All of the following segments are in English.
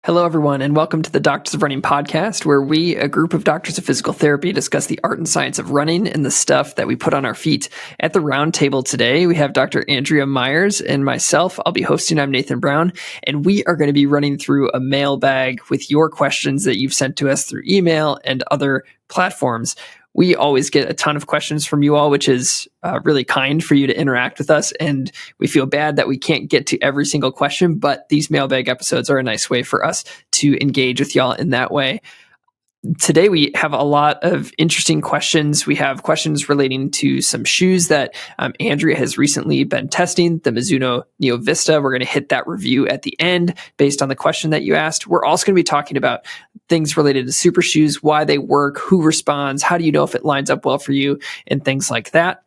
Hello, everyone, and welcome to the Doctors of Running podcast, where we, a group of doctors of physical therapy, discuss the art and science of running and the stuff that we put on our feet. At the round table today, we have Dr. Andrea Myers and myself. I'll be hosting. I'm Nathan Brown, and we are going to be running through a mailbag with your questions that you've sent to us through email and other platforms. We always get a ton of questions from you all, which is really kind for you to interact with us. And we feel bad that we can't get to every single question, but these mailbag episodes are a nice way for us to engage with y'all in that way. Today, we have a lot of interesting questions. We have questions relating to some shoes that Andrea has recently been testing, the Mizuno Neo Vista. We're going to hit that review at the end based on the question that you asked. We're also going to be talking about things related to super shoes, why they work, who responds, how do you know if it lines up well for you, and things like that.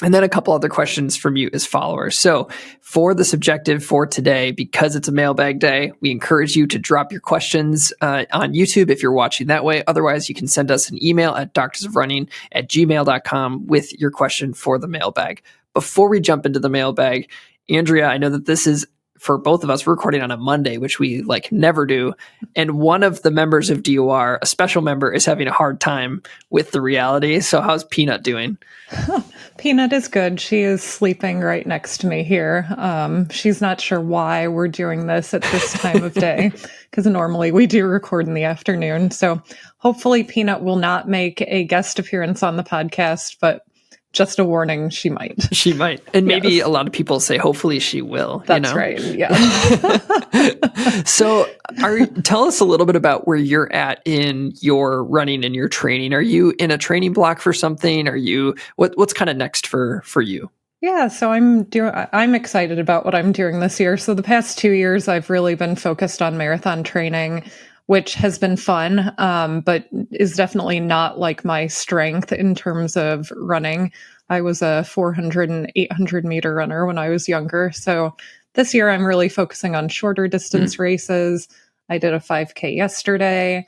And then a couple other questions from you as followers. So for the subjective for today, because it's a mailbag day, we encourage you to drop your questions on YouTube if you're watching that way. Otherwise, you can send us an email at doctorsofrunning@gmail.com with your question for the mailbag. Before we jump into the mailbag, Andrea, I know that this is, for both of us, we're recording on a Monday, which we never do. And one of the members of DOR, a special member, is having a hard time with the reality. So how's Peanut doing? Peanut is good. She is sleeping right next to me here. She's not sure why we're doing this at this time of day, because normally we do record in the afternoon. So hopefully Peanut will not make a guest appearance on the podcast, but just a warning, she might. She might. And maybe a lot of people say, hopefully she will. That's right. Yeah. So tell us a little bit about where you're at in your running and your training. Are you in a training block for something? Are you, what's kind of next for you? Yeah, so I'm excited about what I'm doing this year. So the past 2 years, I've really been focused on marathon training, which has been fun, but is definitely not like my strength in terms of running. I was a 400 and 800 meter runner when I was younger. So this year I'm really focusing on shorter distance races. I did a 5K yesterday,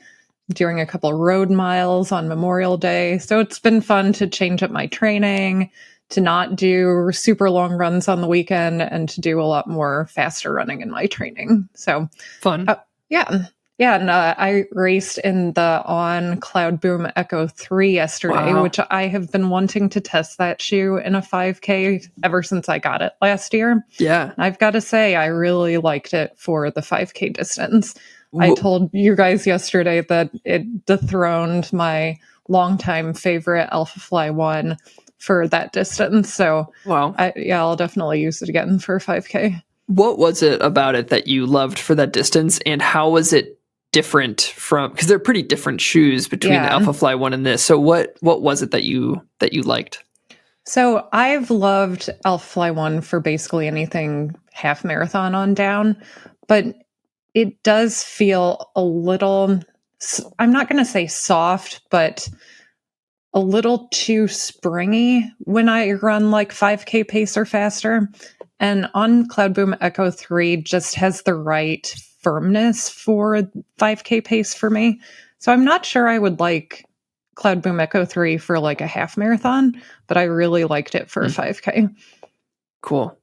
doing a couple road miles on Memorial Day. So it's been fun to change up my training, to not do super long runs on the weekend, and to do a lot more faster running in my training. So fun. Yeah, and I raced in the On Cloud Boom Echo 3 yesterday, which I have been wanting to test that shoe in a 5K ever since I got it last year. Yeah. I've got to say, I really liked it for the 5K distance. I told you guys yesterday that it dethroned my longtime favorite Alpha Fly 1 for that distance. So I'll definitely use it again for 5K. What was it about it that you loved for that distance, and how was it different from, because they're pretty different shoes between the Alpha Fly 1 and this. So what was it that you liked? So I've loved Alpha Fly 1 for basically anything half marathon on down, but it does feel a little, I'm not going to say soft, but a little too springy when I run like 5K pace or faster. And On Cloud Boom Echo 3 just has the right firmness for 5K pace for me. So I'm not sure I would like Cloud Boom Echo 3 for like a half marathon, but I really liked it for a 5K. Cool.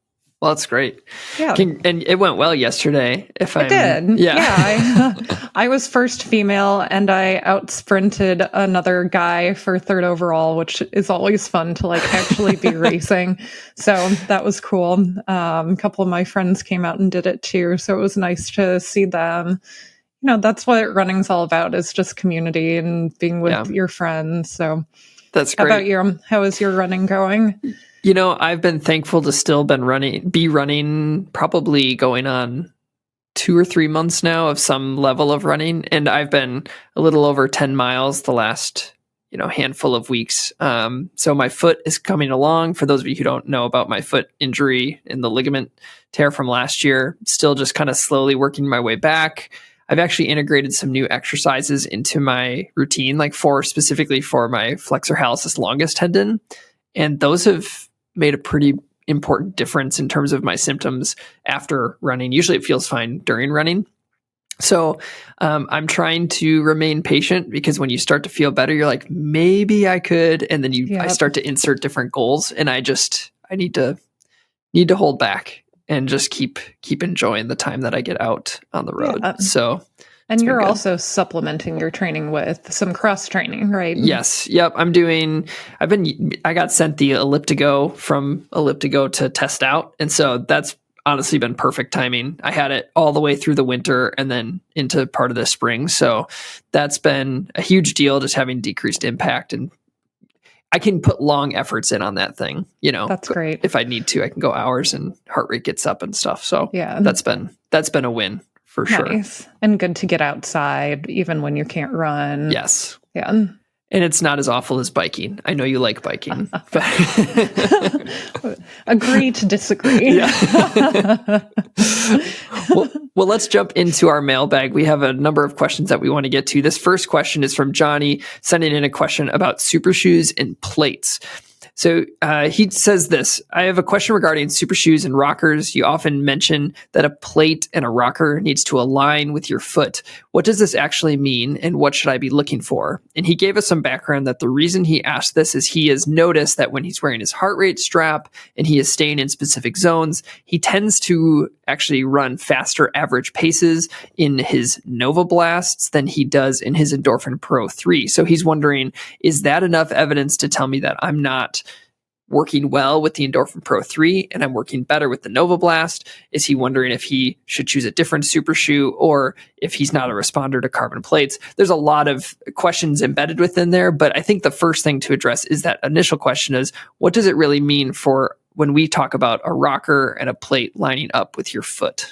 Well, that's great. Yeah. And it went well yesterday. It did. Yeah. I was first female, and I out-sprinted another guy for third overall, which is always fun to like actually be racing. So that was cool. A couple of my friends came out and did it too. So it was nice to see them. You know, that's what running's all about, is just community and being with your friends. So that's great. How about you? How is your running going? You know, I've been thankful to still be running, probably going on 2 or 3 months now of some level of running. And I've been a little over 10 miles the last, handful of weeks. So my foot is coming along. For those of you who don't know about my foot injury and the ligament tear from last year, still just kind of slowly working my way back. I've actually integrated some new exercises into my routine, specifically for my flexor hallucis longus tendon. And those have made a pretty important difference in terms of my symptoms after running. Usually it feels fine during running. So I'm trying to remain patient, because when you start to feel better, you're like, maybe I could. And then I start to insert different goals, and I need to hold back. and just keep enjoying the time that I get out on the road. Yeah. So, and you're also supplementing your training with some cross training, right? Yes. Yep. I got sent the Elliptigo from Elliptigo to test out. And so that's honestly been perfect timing. I had it all the way through the winter and then into part of the spring. So that's been a huge deal, just having decreased impact, and I can put long efforts in on that thing. That's great. If I need to, I can go hours and heart rate gets up and stuff. So yeah, that's been a win for sure. Nice. And good to get outside even when you can't run. Yes. Yeah. And it's not as awful as biking. I know you like biking. Agree to disagree. Well, let's jump into our mailbag. We have a number of questions that we want to get to. This first question is from Johnny, sending in a question about super shoes and plates. So he says this: I have a question regarding super shoes and rockers. You often mention that a plate and a rocker needs to align with your foot. What does this actually mean, and what should I be looking for? And he gave us some background that the reason he asked this is he has noticed that when he's wearing his heart rate strap and he is staying in specific zones, he tends to actually run faster average paces in his Nova Blasts than he does in his Endorphin Pro 3. So he's wondering, is that enough evidence to tell me that I'm not working well with the Endorphin Pro 3 and I'm working better with the Nova Blast? Is he wondering if he should choose a different super shoe, or if he's not a responder to carbon plates? There's a lot of questions embedded within there, but I think the first thing to address is that initial question is, what does it really mean for when we talk about a rocker and a plate lining up with your foot?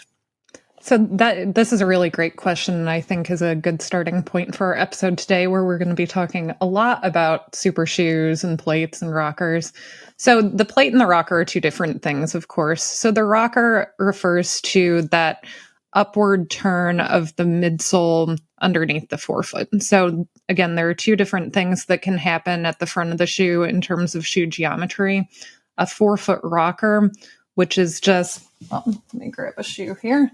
So this is a really great question, and I think is a good starting point for our episode today, where we're going to be talking a lot about super shoes and plates and rockers. So the plate and the rocker are two different things, of course. So the rocker refers to that upward turn of the midsole underneath the forefoot. So again, there are two different things that can happen at the front of the shoe in terms of shoe geometry. A forefoot rocker, which is just, let me grab a shoe here.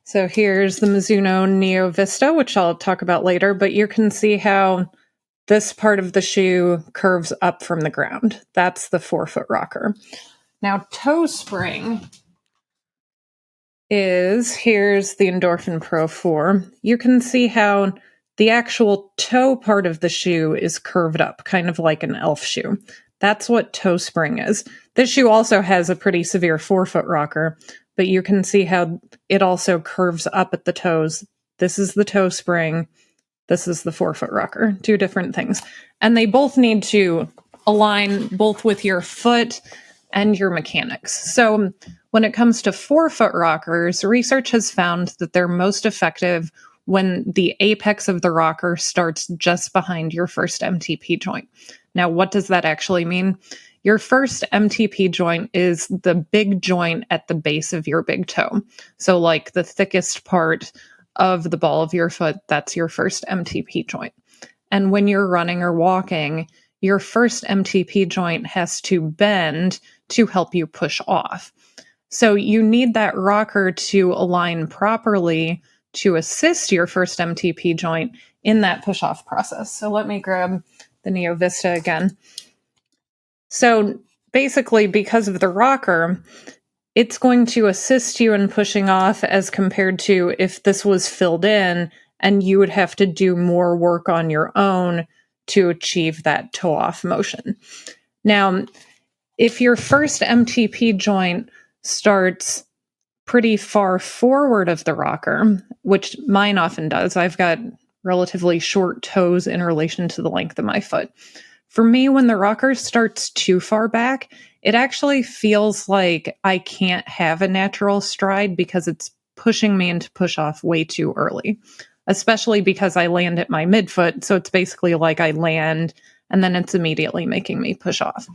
So here's the Mizuno Neo Vista, which I'll talk about later, but you can see how this part of the shoe curves up from the ground. That's the forefoot rocker. Now, toe spring here's the Endorphin Pro 4. You can see how the actual toe part of the shoe is curved up, kind of like an elf shoe. That's what toe spring is. This shoe also has a pretty severe forefoot rocker, but you can see how it also curves up at the toes. This is the toe spring. This is the forefoot rocker. Two different things. And they both need to align both with your foot and your mechanics. So when it comes to forefoot rockers, research has found that they're most effective when the apex of the rocker starts just behind your first MTP joint. Now, what does that actually mean? Your first MTP joint is the big joint at the base of your big toe. So like the thickest part of the ball of your foot, that's your first MTP joint. And when you're running or walking, your first MTP joint has to bend to help you push off. So you need that rocker to align properly to assist your first MTP joint in that push-off process. So let me grab the Neo Vista again. So basically, because of the rocker, it's going to assist you in pushing off as compared to if this was filled in and you would have to do more work on your own to achieve that toe-off motion. Now, if your first MTP joint starts pretty far forward of the rocker, which mine often does, I've got relatively short toes in relation to the length of my foot. For me, when the rocker starts too far back, it actually feels like I can't have a natural stride because it's pushing me into push off way too early, especially because I land at my midfoot. So it's basically like I land and then it's immediately making me push off.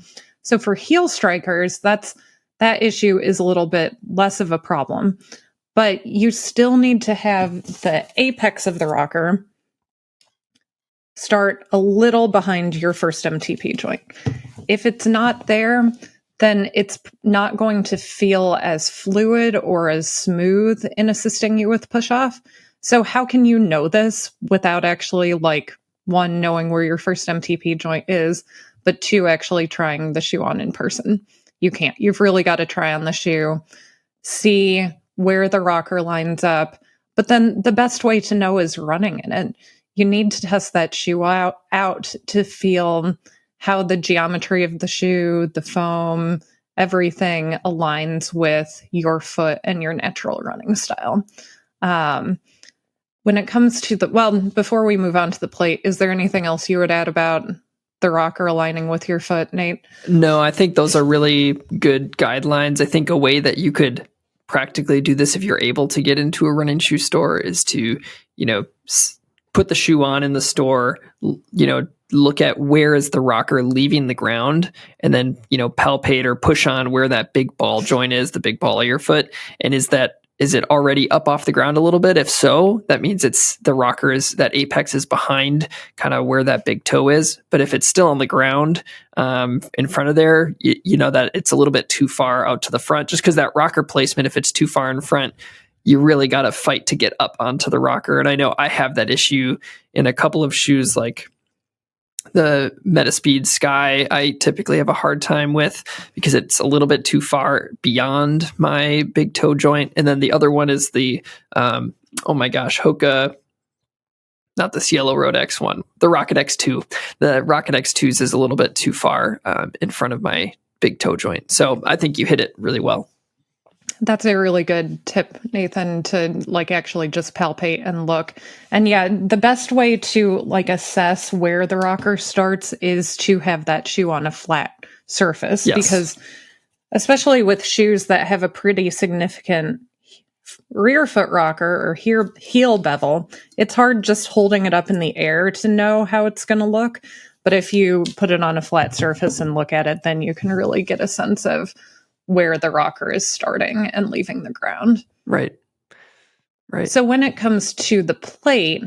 So for heel strikers, that issue is a little bit less of a problem, but you still need to have the apex of the rocker start a little behind your first MTP joint. If it's not there, then it's not going to feel as fluid or as smooth in assisting you with push-off. So how can you know this without actually, one, knowing where your first MTP joint is, but two, actually trying the shoe on in person? You can't. You've really got to try on the shoe, see where the rocker lines up. But then the best way to know is running in it. You need to test that shoe out to feel how the geometry of the shoe, the foam, everything aligns with your foot and your natural running style. When it comes to before we move on to the plate, is there anything else you would add about the rocker aligning with your foot, Nate? No, I think those are really good guidelines. I think a way that you could practically do this if you're able to get into a running shoe store is to, put the shoe on in the store, look at where is the rocker leaving the ground, and then, palpate or push on where that big ball joint is, the big ball of your foot. And is it already up off the ground a little bit? If so, that means that apex is behind kind of where that big toe is. But if it's still on the ground in front of there, you know that it's a little bit too far out to the front, just because that rocker placement, if it's too far in front, you really got to fight to get up onto the rocker. And I know I have that issue in a couple of shoes, like the Metaspeed Sky. I typically have a hard time with because it's a little bit too far beyond my big toe joint. And then the other one is the, Hoka, not the Cielo Road X one, the Rocket X2. The Rocket X2s is a little bit too far in front of my big toe joint. So I think you hit it really well. That's a really good tip, Nathan, to actually just palpate and look. And yeah, the best way to assess where the rocker starts is to have that shoe on a flat surface. Yes. Because especially with shoes that have a pretty significant rear foot rocker or heel bevel, it's hard just holding it up in the air to know how it's going to look. But if you put it on a flat surface and look at it, then you can really get a sense of where the rocker is starting and leaving the ground. Right. So when it comes to the plate,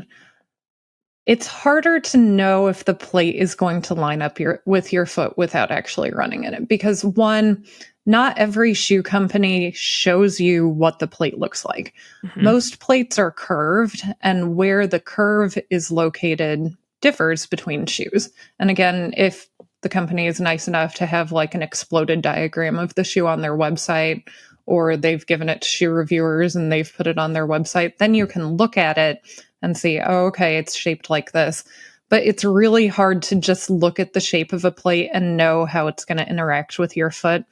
it's harder to know if the plate is going to line up with your foot without actually running in it. Because one, not every shoe company shows you what the plate looks like. Mm-hmm. Most plates are curved, and where the curve is located differs between shoes. And again, if the company is nice enough to have an exploded diagram of the shoe on their website, or they've given it to shoe reviewers and they've put it on their website, then you can look at it and see, oh, okay, it's shaped like this. But it's really hard to just look at the shape of a plate and know how it's going to interact with your foot,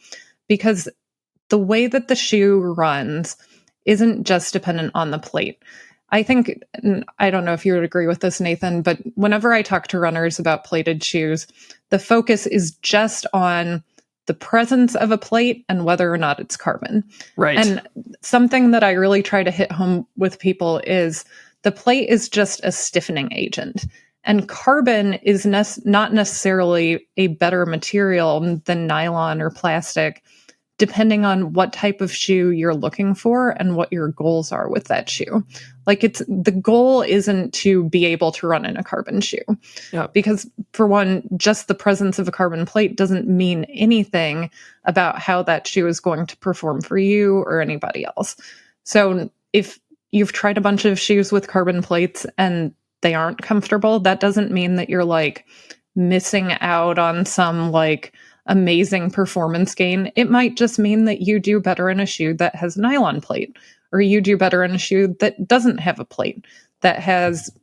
because the way that the shoe runs isn't just dependent on the plate. I think, I don't know if you would agree with this, Nathan, but whenever I talk to runners about plated shoes, the focus is just on the presence of a plate and whether or not it's carbon. Right. And something that I really try to hit home with people is the plate is just a stiffening agent. And carbon is not necessarily a better material than nylon or plastic, depending on what type of shoe you're looking for and what your goals are with that shoe. The goal isn't to be able to run in a carbon shoe. Yeah. Because for one, just the presence of a carbon plate doesn't mean anything about how that shoe is going to perform for you or anybody else. So if you've tried a bunch of shoes with carbon plates and they aren't comfortable, that doesn't mean that you're missing out on some amazing performance gain. It might just mean that you do better in a shoe that has a nylon plate, or you do better in a shoe that doesn't have a plate,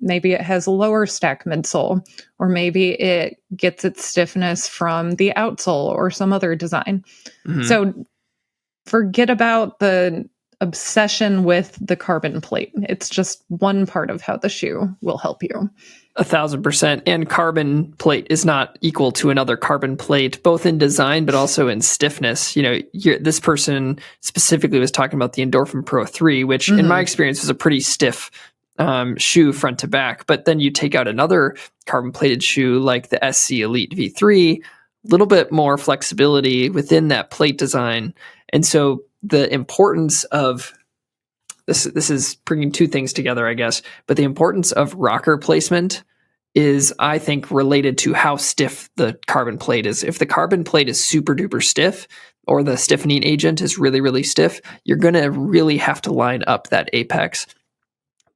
maybe it has a lower stack midsole, or maybe it gets its stiffness from the outsole or some other design. Mm-hmm. So forget about the obsession with the carbon plate. It's just one part of how the shoe will help you. 1,000%. And carbon plate is not equal to another carbon plate, both in design, but also in stiffness. This person specifically was talking about the Endorphin Pro 3, which in my experience was a pretty stiff shoe front to back. But then you take out another carbon plated shoe like the SC Elite V3, a little bit more flexibility within that plate design. And so the importance of this is bringing two things together, I guess, but the importance of rocker placement is, I think, related to how stiff the carbon plate is. If the carbon plate is super duper stiff, or the stiffening agent is really, really stiff, you're going to really have to line up that apex.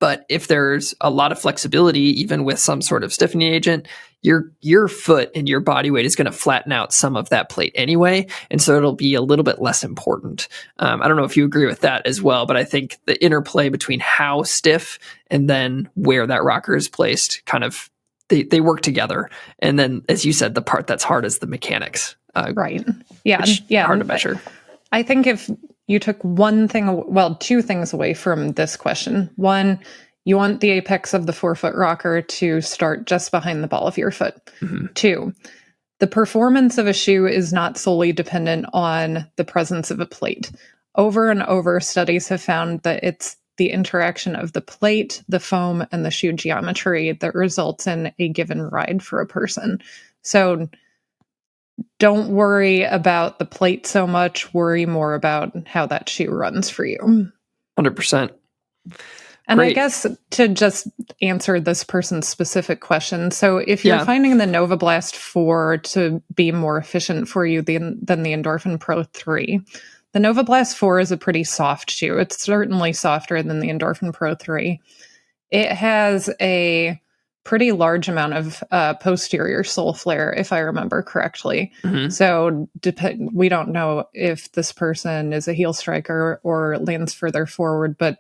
But if there's a lot of flexibility, even with some sort of stiffening agent, your foot and your body weight is going to flatten out some of that plate anyway. And so it'll be a little bit less important. I don't know if you agree with that as well, but I think the interplay between how stiff and then where that rocker is placed kind of, they work together. And then, as you said, the part that's hard is the mechanics. Right. Yeah. Hard to measure. I think if you took two things away from this question. One, you want the apex of the forefoot rocker to start just behind the ball of your foot. Mm-hmm. Two, the performance of a shoe is not solely dependent on the presence of a plate. Over and over, studies have found that it's the interaction of the plate, the foam, and the shoe geometry that results in a given ride for a person. So don't worry about the plate so much. Worry more about how that shoe runs for you. 100%. And great. I guess to just answer this person's specific question, so if you're finding the Nova Blast 4 to be more efficient for you than the Endorphin Pro 3, the Nova Blast 4 is a pretty soft shoe. It's certainly softer than the Endorphin Pro 3. It has a pretty large amount of posterior sole flare, if I remember correctly. Mm-hmm. So we don't know if this person is a heel striker or lands further forward, but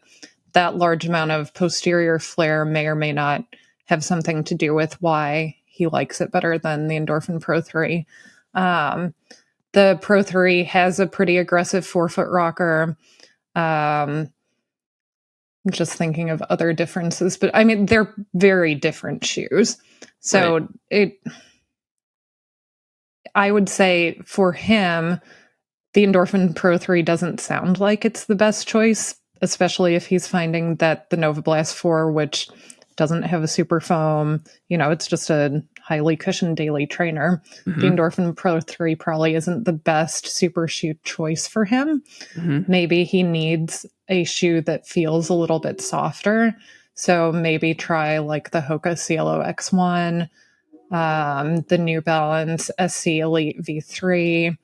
that large amount of posterior flare may or may not have something to do with why he likes it better than the Endorphin Pro 3. The Pro 3 has a pretty aggressive forefoot rocker. I'm just thinking of other differences, but I mean, they're very different shoes. So I would say for him, the Endorphin Pro 3 doesn't sound like it's the best choice, especially if he's finding that the Nova Blast 4, which doesn't have a super foam, it's just a highly cushioned daily trainer. Mm-hmm. The Endorphin Pro 3 probably isn't the best super shoe choice for him. Mm-hmm. Maybe he needs a shoe that feels a little bit softer. So maybe try like the Hoka Cielo X1, the New Balance SC Elite V3.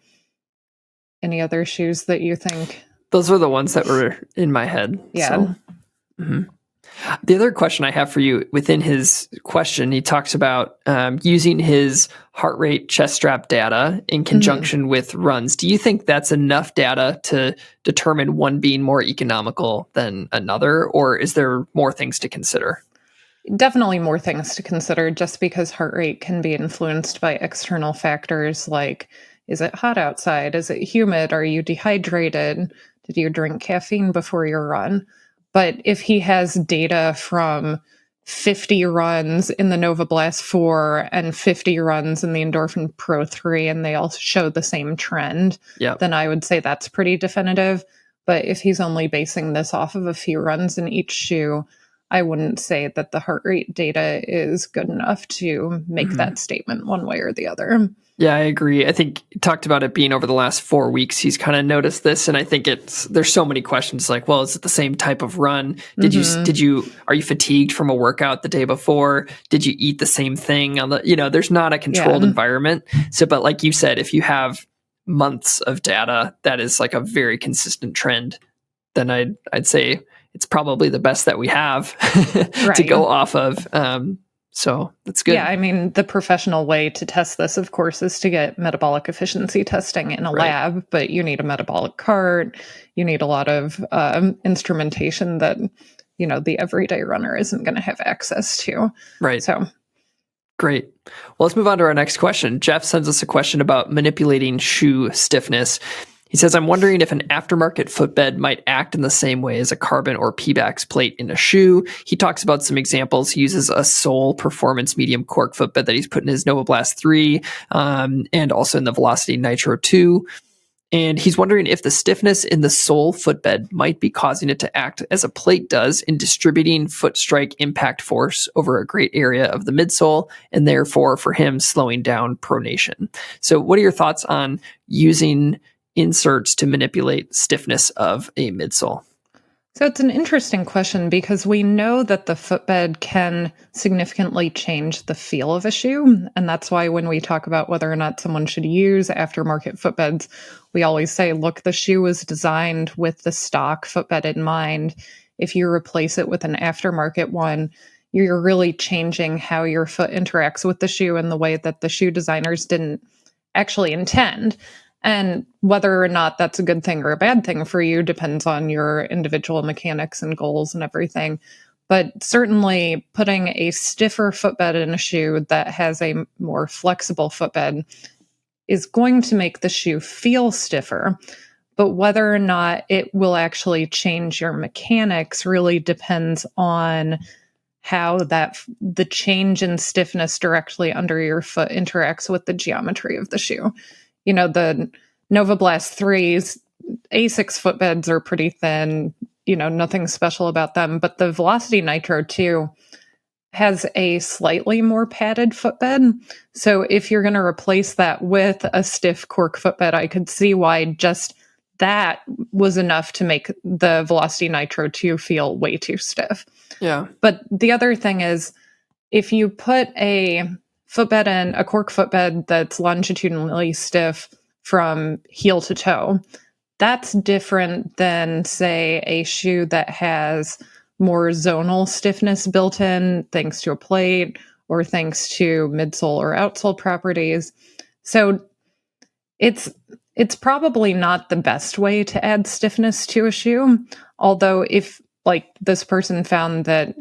Any other shoes that you think? Those were the ones that were in my head. Yeah. So. Mm-hmm. The other question I have for you within his question, he talks about using his heart rate chest strap data in conjunction with runs. Do you think that's enough data to determine one being more economical than another, or is there more things to consider? Definitely more things to consider, just because heart rate can be influenced by external factors like, is it hot outside? Is it humid? Are you dehydrated? Did you drink caffeine before your run? But if he has data from 50 runs in the Nova Blast 4 and 50 runs in the Endorphin Pro 3, and they all show the same trend, then I would say that's pretty definitive. But if he's only basing this off of a few runs in each shoe, I wouldn't say that the heart rate data is good enough to make that statement one way or the other. Yeah, I agree. I think you talked about it being over the last 4 weeks. He's kind of noticed this, and I think there's so many questions like, well, is it the same type of run? Are you fatigued from a workout the day before? Did you eat the same thing on the, there's not a controlled environment. So, but like you said, if you have months of data that is like a very consistent trend, then I'd say it's probably the best that we have to go off of. So that's good. Yeah, I mean, the professional way to test this, of course, is to get metabolic efficiency testing in a lab, but you need a metabolic cart. You need a lot of instrumentation that, the everyday runner isn't going to have access to. Right. So great. Well, let's move on to our next question. Jeff sends us a question about manipulating shoe stiffness. He says, I'm wondering if an aftermarket footbed might act in the same way as a carbon or PEBA plate in a shoe. He talks about some examples. He uses a Sole Performance Medium Cork footbed that he's put in his Nova Blast 3 and also in the Velocity Nitro 2. And he's wondering if the stiffness in the sole footbed might be causing it to act as a plate does in distributing foot strike impact force over a great area of the midsole, and therefore, for him, slowing down pronation. So what are your thoughts on using inserts to manipulate stiffness of a midsole? So it's an interesting question because we know that the footbed can significantly change the feel of a shoe. And that's why when we talk about whether or not someone should use aftermarket footbeds, we always say, look, the shoe was designed with the stock footbed in mind. if you replace it with an aftermarket one, you're really changing how your foot interacts with the shoe in the way that the shoe designers didn't actually intend. And whether or not that's a good thing or a bad thing for you depends on your individual mechanics and goals and everything. But certainly putting a stiffer footbed in a shoe that has a more flexible footbed is going to make the shoe feel stiffer. But whether or not it will actually change your mechanics really depends on how the change in stiffness directly under your foot interacts with the geometry of the shoe. The Nova Blast 3's Asics footbeds are pretty thin, nothing special about them, but the Velocity Nitro 2 has a slightly more padded footbed. So if you're going to replace that with a stiff cork footbed, I could see why just that was enough to make the Velocity Nitro 2 feel way too stiff. Yeah. But the other thing is, if you put a footbed in, a cork footbed that's longitudinally stiff from heel to toe, that's different than, say, a shoe that has more zonal stiffness built in, thanks to a plate or thanks to midsole or outsole properties. So it's probably not the best way to add stiffness to a shoe, although if this person found that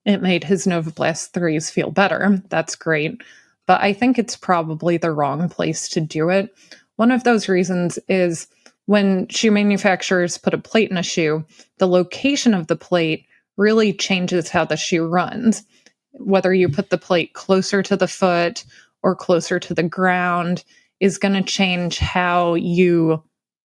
it made his Nova Blast 3s feel better, that's great. But I think it's probably the wrong place to do it. One of those reasons is when shoe manufacturers put a plate in a shoe, the location of the plate really changes how the shoe runs. Whether you put the plate closer to the foot or closer to the ground is going to change how you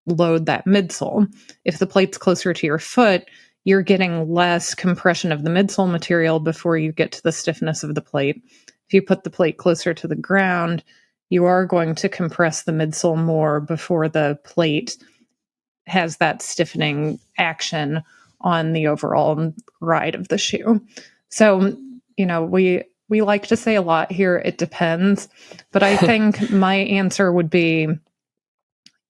load that midsole. If the plate's closer to your foot, you're getting less compression of the midsole material before you get to the stiffness of the plate. If you put the plate closer to the ground, you are going to compress the midsole more before the plate has that stiffening action on the overall ride of the shoe. So, we like to say a lot here, it depends, but I think my answer would be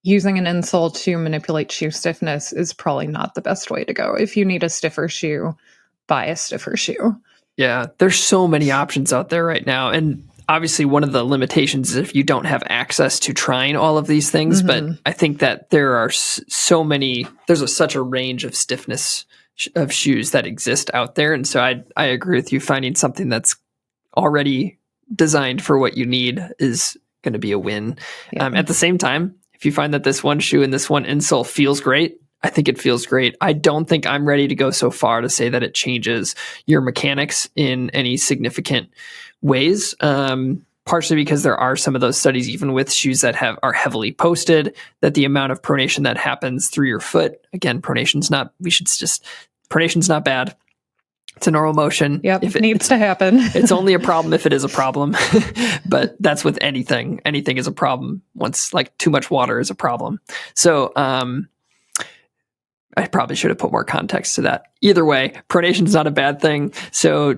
using an insole to manipulate shoe stiffness is probably not the best way to go. If you need a stiffer shoe, buy a stiffer shoe. Yeah, there's so many options out there right now. And obviously one of the limitations is if you don't have access to trying all of these things, but I think that there are such a range of stiffness of shoes that exist out there. And so I agree with you, finding something that's already designed for what you need is going to be a win. Yeah. At the same time, if you find that this one shoe and this one insole feels great, I think it feels great. I don't think I'm ready to go so far to say that it changes your mechanics in any significant ways. Partially because there are some of those studies, even with shoes that are heavily posted, that the amount of pronation that happens through your foot, again, pronation's not bad. It's a normal motion. Yep, if it needs to happen. It's only a problem if it is a problem. But that's with anything. Anything is a problem once, too much water is a problem. So I probably should have put more context to that. Either way, pronation is not a bad thing. So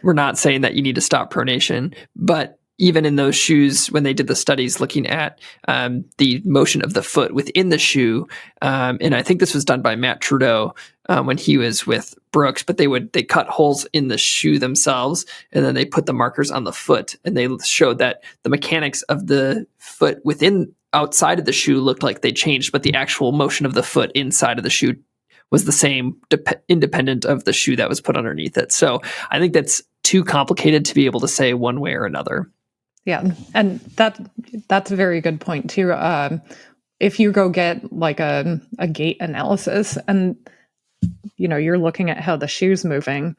we're not saying that you need to stop pronation, but even in those shoes, when they did the studies looking at the motion of the foot within the shoe, and I think this was done by Matt Trudeau when he was with Brooks, but they cut holes in the shoe themselves, and then they put the markers on the foot, and they showed that the mechanics of the foot outside of the shoe looked like they changed, but the actual motion of the foot inside of the shoe was the same, independent of the shoe that was put underneath it. So I think that's too complicated to be able to say one way or another. Yeah, and that's a very good point too. If you go get a gait analysis and you're looking at how the shoe's moving,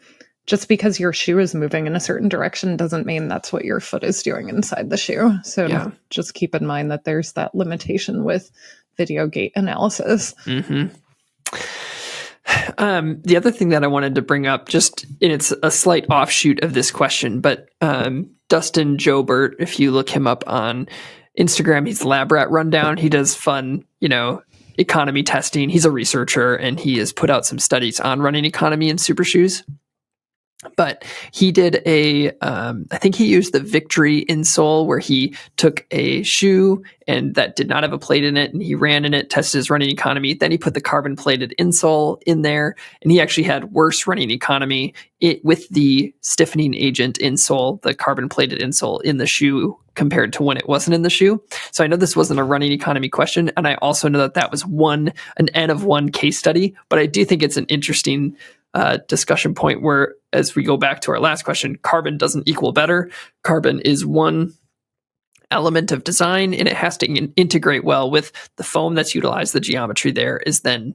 just because your shoe is moving in a certain direction doesn't mean that's what your foot is doing inside the shoe. So just keep in mind that there's that limitation with video gait analysis. Mm-hmm. The other thing that I wanted to bring up, and it's a slight offshoot of this question, but Dustin Jobert, if you look him up on Instagram, he's Lab Rat Rundown. He does fun, economy testing. He's a researcher, and he has put out some studies on running economy in super shoes. But he did I think he used the Victory insole, where he took a shoe and that did not have a plate in it, and he ran in it, tested his running economy. Then he put the carbon plated insole in there, and he actually had worse running economy with the stiffening agent insole, the carbon plated insole in the shoe, compared to when it wasn't in the shoe. So I know this wasn't a running economy question, and I also know that was an N of 1 case study, but I do think it's an interesting discussion point where, as we go back to our last question, carbon doesn't equal better. Carbon is one element of design, and it has to integrate well with the foam that's utilized. The geometry there is then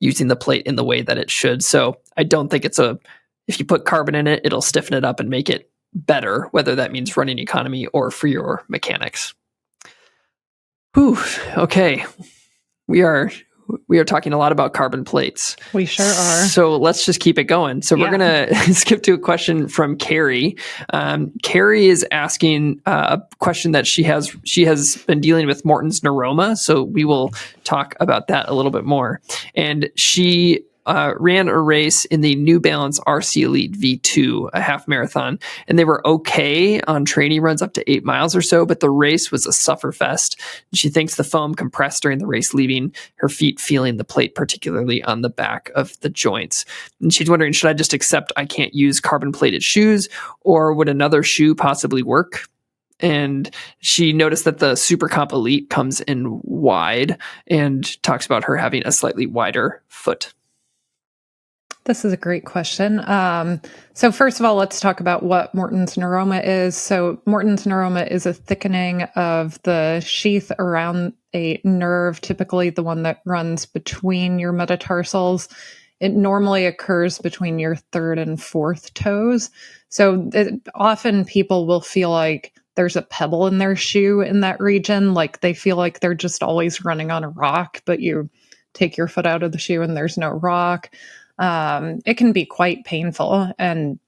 using the plate in the way that it should. So I don't think if you put carbon in it, it'll stiffen it up and make it better, whether that means running economy or for your mechanics. Whew, okay. We are talking a lot about carbon plates. We sure are. So let's just keep it going. So we're going to skip to a question from Carrie. Carrie is asking a question that she has been dealing with Morton's neuroma. So we will talk about that a little bit more. And she ran a race in the New Balance RC Elite V2, a half marathon, and they were okay on training runs up to 8 miles or so, but the race was a sufferfest. She thinks the foam compressed during the race, leaving her feet feeling the plate, particularly on the back of the joints. And she's wondering, should I just accept I can't use carbon-plated shoes, or would another shoe possibly work? And she noticed that the Super Comp Elite comes in wide and talks about her having a slightly wider foot. This is a great question. So first of all, let's talk about what Morton's neuroma is. So Morton's neuroma is a thickening of the sheath around a nerve, typically the one that runs between your metatarsals. It normally occurs between your third and fourth toes. So often people will feel like there's a pebble in their shoe in that region. Like they feel like they're just always running on a rock, but you take your foot out of the shoe and there's no rock. It can be quite painful and,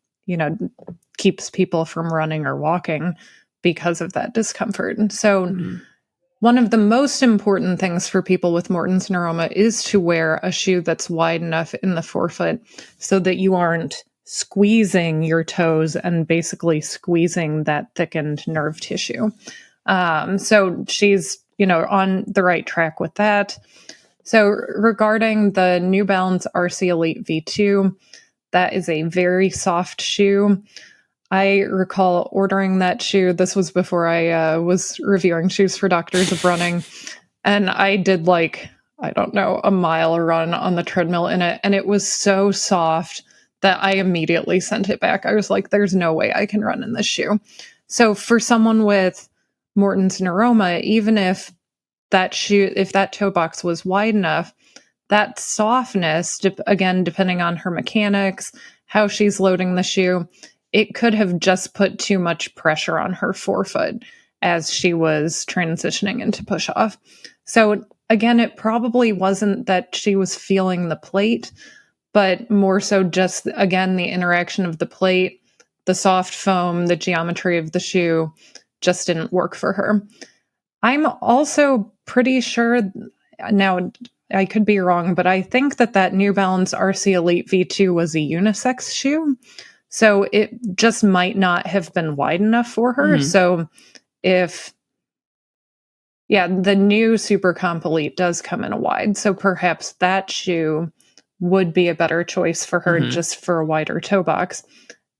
keeps people from running or walking because of that discomfort. And so one of the most important things for people with Morton's neuroma is to wear a shoe that's wide enough in the forefoot so that you aren't squeezing your toes and basically squeezing that thickened nerve tissue. So she's, on the right track with that. So regarding the New Balance RC Elite V2, that is a very soft shoe. I recall ordering that shoe. This was before I was reviewing shoes for doctors of running. And I did a mile run on the treadmill in it. And it was so soft that I immediately sent it back. I was like, there's no way I can run in this shoe. So for someone with Morton's neuroma, even if that toe box was wide enough, that softness, again, depending on her mechanics, how she's loading the shoe, it could have just put too much pressure on her forefoot as she was transitioning into push-off. So again, it probably wasn't that she was feeling the plate, but more so just, again, the interaction of the plate, the soft foam, the geometry of the shoe just didn't work for her. I'm also pretty sure, now I could be wrong, but I think that New Balance RC Elite V2 was a unisex shoe. So it just might not have been wide enough for her. So the new Super Comp Elite does come in a wide. So perhaps that shoe would be a better choice for her just for a wider toe box.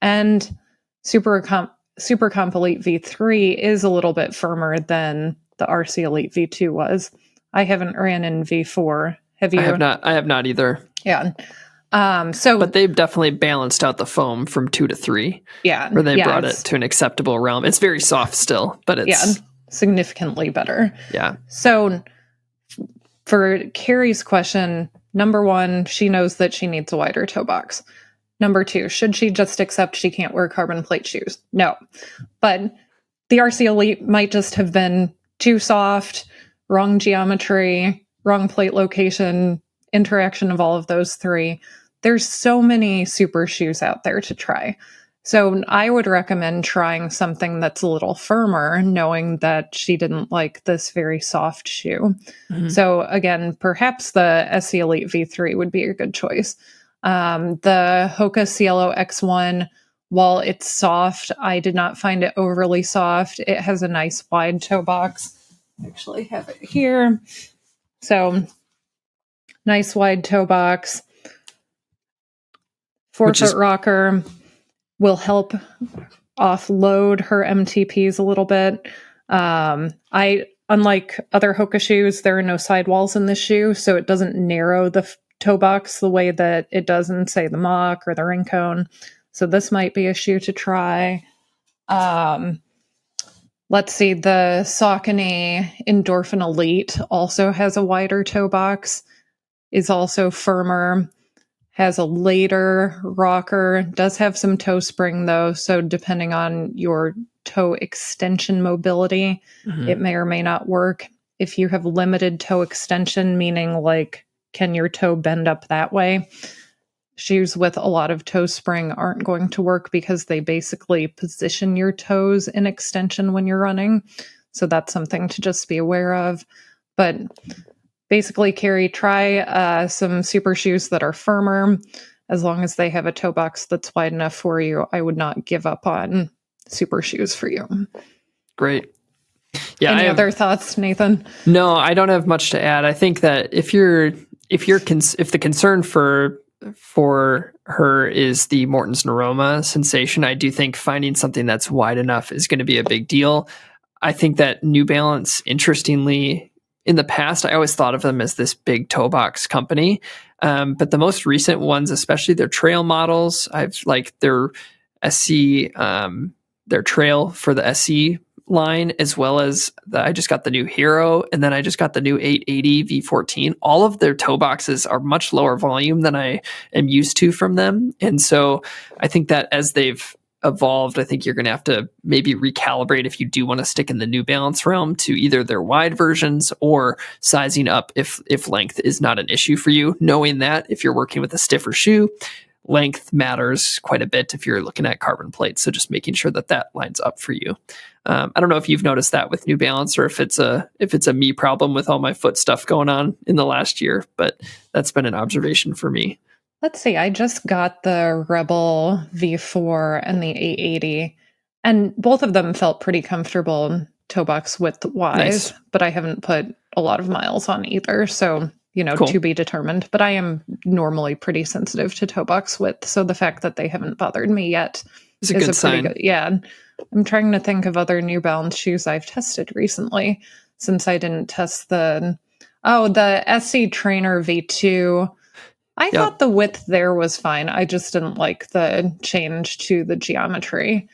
And Super Comp Elite V3 is a little bit firmer than the RC Elite V2 was. I haven't ran in V4. Have you? I have not either. Yeah. But they've definitely balanced out the foam from 2 to 3. Yeah. Where they brought it to an acceptable realm. It's very soft still, but it's significantly better. Yeah. So for Carrie's question, number 1, she knows that she needs a wider toe box. Number 2, should she just accept she can't wear carbon plate shoes? No. But the RC Elite might just have been too soft, wrong geometry, wrong plate location, interaction of all of those 3. There's so many super shoes out there to try. So I would recommend trying something that's a little firmer, knowing that she didn't like this very soft shoe. So again, perhaps the SC Elite V3 would be a good choice. The Hoka Cielo X1, while it's soft, I did not find it overly soft. It has a nice wide toe box. I actually have it here. So, nice wide toe box. Forefoot rocker will help offload her MTPs a little bit. Unlike other Hoka shoes, there are no sidewalls in this shoe, so it doesn't narrow the toe box the way that it does in, say, the Mach or the Rincon. So this might be a shoe to try. Let's see, the Saucony Endorphin Elite also has a wider toe box, is also firmer, has a later rocker, does have some toe spring though, so depending on your toe extension mobility, it may or may not work. If you have limited toe extension, meaning like, can your toe bend up that way? Shoes with a lot of toe spring aren't going to work because they basically position your toes in extension when you're running. So that's something to just be aware of. But basically, Carrie, try some super shoes that are firmer. As long as they have a toe box that's wide enough for you, I would not give up on super shoes for you. Great. Yeah. Any other thoughts, Nathan? No, I don't have much to add. I think that if the concern for her is the Morton's neuroma sensation, I do think finding something that's wide enough is going to be a big deal. I think that New Balance, interestingly, in the past, I always thought of them as this big toe box company. But the most recent ones, especially their trail models, I've like their SC, their trail for the SC line, as well as I just got the new Hero, and then I just got the new 880 V14. All of their toe boxes are much lower volume than I am used to from them. And so I think that as they've evolved, I think you're going to have to maybe recalibrate if you do want to stick in the New Balance realm to either their wide versions or sizing up if length is not an issue for you, knowing that if you're working with a stiffer shoe, length matters quite a bit if you're looking at carbon plates. So just making sure that lines up for you. I don't know if you've noticed that with New Balance or if it's a me problem with all my foot stuff going on in the last year, but that's been an observation for me. Let's see. I just got the Rebel V4 and the 880, and both of them felt pretty comfortable toe box width wise, but I haven't put a lot of miles on either. So, cool. To be determined, but I am normally pretty sensitive to toe box width. So the fact that they haven't bothered me yet is a good sign. Yeah. I'm trying to think of other New Balance shoes I've tested recently, since I didn't test the SC Trainer V2. I thought the width there was fine. I just didn't like the change to the geometry.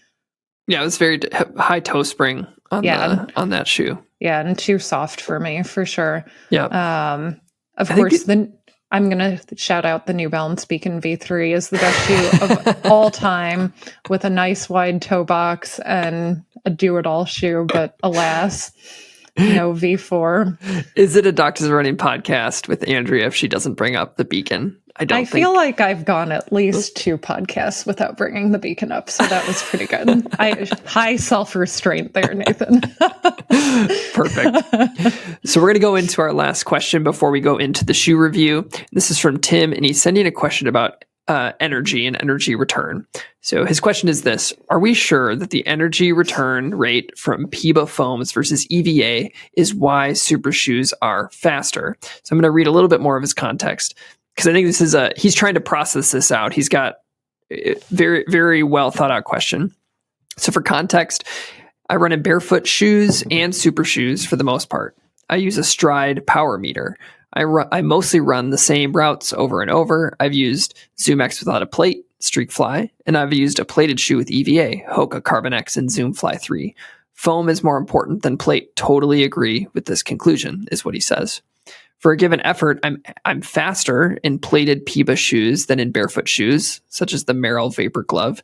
Yeah, it was very high toe spring on that shoe. Yeah, and too soft for me, for sure. Yeah. Of course, I'm going to shout out the New Balance Beacon V3 is the best shoe of all time, with a nice wide toe box and a do-it-all shoe, but alas, no V4. Is it a Doctors of Running podcast with Andrea if she doesn't bring up the Beacon? I feel like I've gone at least 2 podcasts without bringing the Beacon up, so that was pretty good. High self-restraint there, Nathan. Perfect. So we're going to go into our last question before we go into the shoe review. This is from Tim, and he's sending a question about energy and energy return. So his question is this: are we sure that the energy return rate from PEBA foams versus EVA is why super shoes are faster? So I'm going to read a little bit more of his context, because I think this is he's trying to process this out. He's got a very, very well thought out question. So for context, I run in barefoot shoes and super shoes for the most part. I use a Stride power meter. I mostly run the same routes over and over. I've used ZoomX without a plate, Streakfly, and I've used a plated shoe with EVA, Hoka Carbon X and Zoomfly 3. Foam is more important than plate. Totally agree with this conclusion, is what he says. For a given effort, I'm faster in plated PEBA shoes than in barefoot shoes, such as the Merrell Vapor Glove.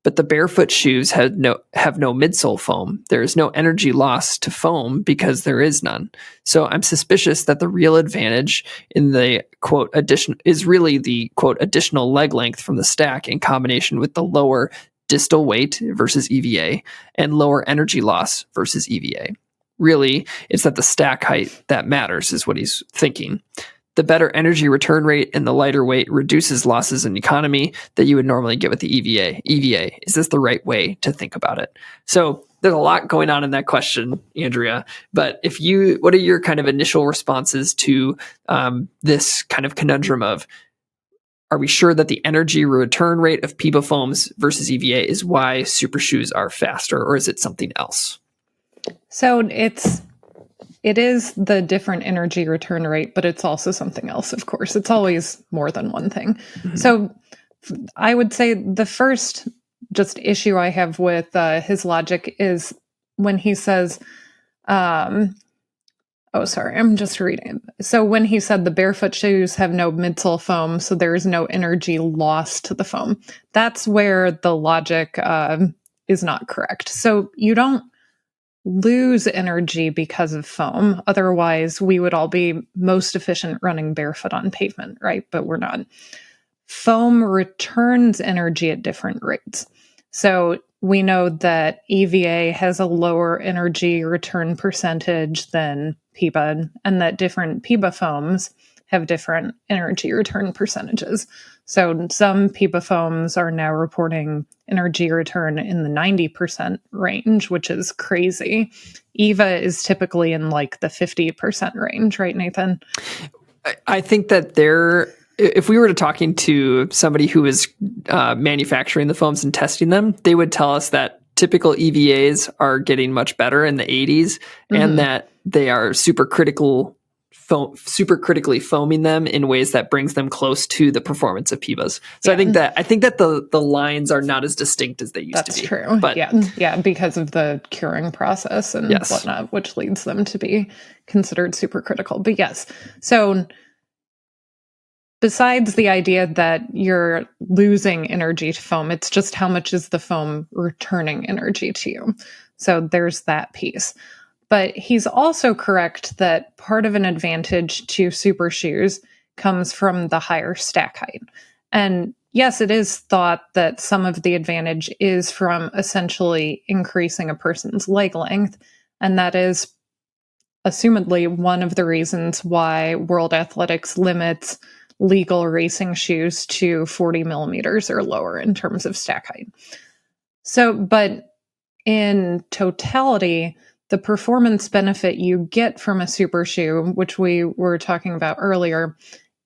But the barefoot shoes have no midsole foam. There is no energy loss to foam because there is none. So I'm suspicious that the real advantage in the quote addition is really the quote additional leg length from the stack in combination with the lower distal weight versus EVA and lower energy loss versus EVA. Really, it's that the stack height that matters, is what he's thinking. the better energy return rate and the lighter weight reduces losses in economy that you would normally get with the EVA. Is this the right way to think about it? So there's a lot going on in that question, Andrea. But what are your kind of initial responses to this kind of conundrum of, are we sure that the energy return rate of PEBA foams versus EVA is why super shoes are faster, or is it something else? So it is the different energy return rate, but it's also something else, of course. It's always more than one thing. Mm-hmm. So I would say the first just issue I have with his logic is when he says, I'm just reading. So when he said the barefoot shoes have no midsole foam, so there is no energy lost to the foam, that's where the logic is not correct. So you don't lose energy because of foam. Otherwise, we would all be most efficient running barefoot on pavement, right? But we're not. Foam returns energy at different rates. So we know that EVA has a lower energy return percentage than PEBA, and that different PEBA foams have different energy return percentages. So some PEBA foams are now reporting energy return in the 90% range, which is crazy. EVA is typically in like the 50% range, right, Nathan? I think that if we were to talking to somebody who is manufacturing the foams and testing them, they would tell us that typical EVAs are getting much better in the 80s, and that they are super critically foaming them in ways that brings them close to the performance of PEBAs. So I think that the lines are not as distinct as they used to be. That's true. But yeah, because of the curing process and whatnot, which leads them to be considered supercritical. But yes, so besides the idea that you're losing energy to foam, it's just how much is the foam returning energy to you. So there's that piece. But he's also correct that part of an advantage to super shoes comes from the higher stack height. And yes, it is thought that some of the advantage is from essentially increasing a person's leg length. And that is assumedly one of the reasons why World Athletics limits legal racing shoes to 40 millimeters or lower in terms of stack height. So, but in totality, the performance benefit you get from a super shoe, which we were talking about earlier,